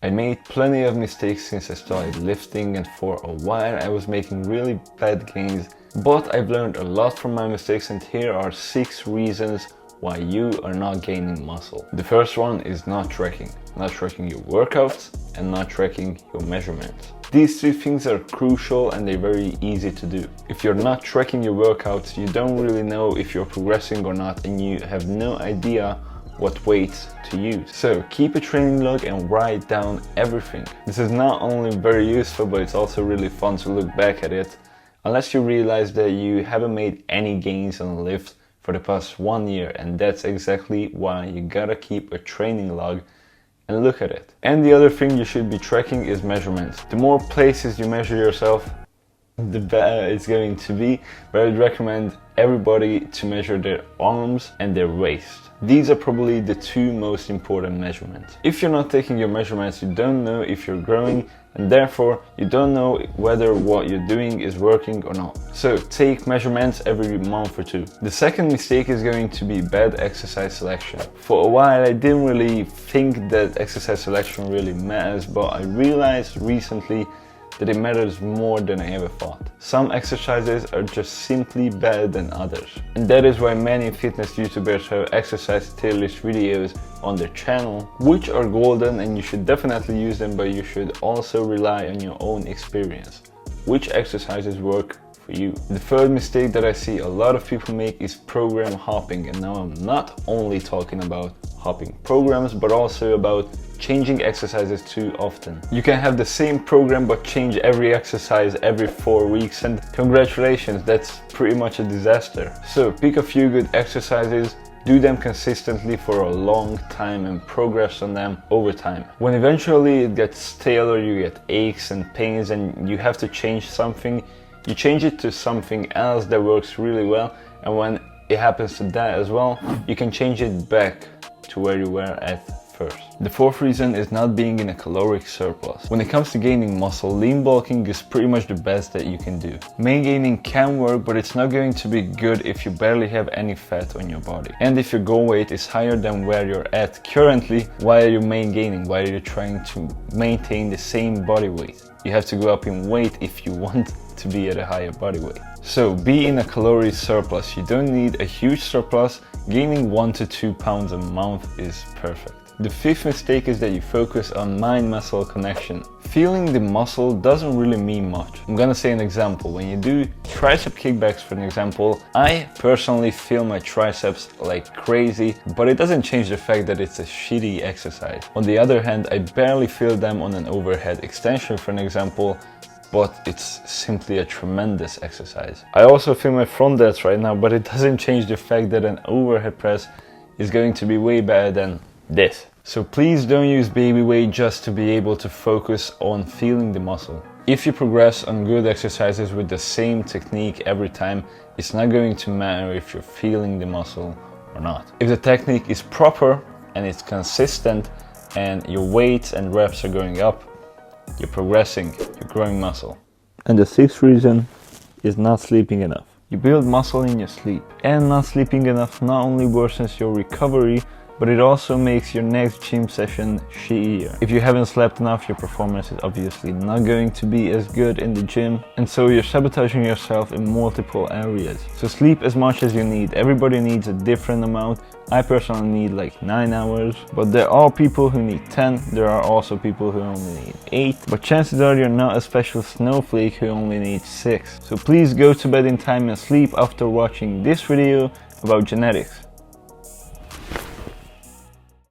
I made plenty of mistakes since I started lifting, and for a while I was making really bad gains, but I've learned a lot from my mistakes, and here are 6 reasons why you are not gaining muscle. The first one is not tracking your workouts and not tracking your measurements. These 2 things are crucial and they're very easy to do. If you're not tracking your workouts, you don't really know if you're progressing or not, and you have no idea what weights to use. So keep a training log and write down everything. This is not only very useful, but it's also really fun to look back at it, unless you realize that you haven't made any gains on a lift for the past 1 year, and that's exactly why you gotta keep a training log and look at it. And the other thing you should be tracking is measurements. The more places you measure yourself, the better it's going to be, but I'd recommend everybody to measure their arms and their waist. These are probably the 2 most important measurements. If you're not taking your measurements, you don't know if you're growing, and therefore you don't know whether what you're doing is working or not. So take measurements every month or 2. The second mistake is going to be bad exercise selection. For a while I didn't really think that exercise selection really matters, but I realized recently that it matters more than I ever thought. Some exercises are just simply better than others. And that is why many fitness YouTubers have exercise tier list videos on their channel, which are golden, and you should definitely use them, but you should also rely on your own experience. Which exercises work for you? The third mistake that I see a lot of people make is program hopping, and now I'm not only talking about hopping programs, but also about changing exercises too often. You can have the same program but change every exercise every 4 weeks, and congratulations, that's pretty much a disaster. So pick a few good exercises, do them consistently for a long time and progress on them over time. When eventually it gets stale or you get aches and pains and you have to change something, you change it to something else that works really well, and when it happens to that as well, you can change it back to where you were at first. The fourth reason is not being in a caloric surplus. When it comes to gaining muscle, lean bulking is pretty much the best that you can do. Main gaining can work, but it's not going to be good if you barely have any fat on your body. And if your goal weight is higher than where you're at currently, why are you main gaining? Why are you trying to maintain the same body weight? You have to go up in weight if you want to be at a higher body weight. So be in a calorie surplus. You don't need a huge surplus. Gaining 1 to 2 pounds a month is perfect. The fifth mistake is that you focus on mind-muscle connection. Feeling the muscle doesn't really mean much. I'm gonna say an example. When you do tricep kickbacks, for an example, I personally feel my triceps like crazy, but it doesn't change the fact that it's a shitty exercise. On the other hand, I barely feel them on an overhead extension, for an example, but it's simply a tremendous exercise. I also feel my front delts right now, but it doesn't change the fact that an overhead press is going to be way better than this. So please don't use baby weight just to be able to focus on feeling the muscle. If you progress on good exercises with the same technique every time, it's not going to matter if you're feeling the muscle or not. If the technique is proper and it's consistent and your weights and reps are going up, you're progressing, you're growing muscle. And the sixth reason is not sleeping enough. You build muscle in your sleep, and not sleeping enough not only worsens your recovery, but it also makes your next gym session shittier. If you haven't slept enough, your performance is obviously not going to be as good in the gym, and so you're sabotaging yourself in multiple areas. So sleep as much as you need. Everybody needs a different amount. I personally need like 9 hours, but there are people who need 10. There are also people who only need 8, but chances are you're not a special snowflake who only needs 6. So please go to bed in time and sleep after watching this video about genetics.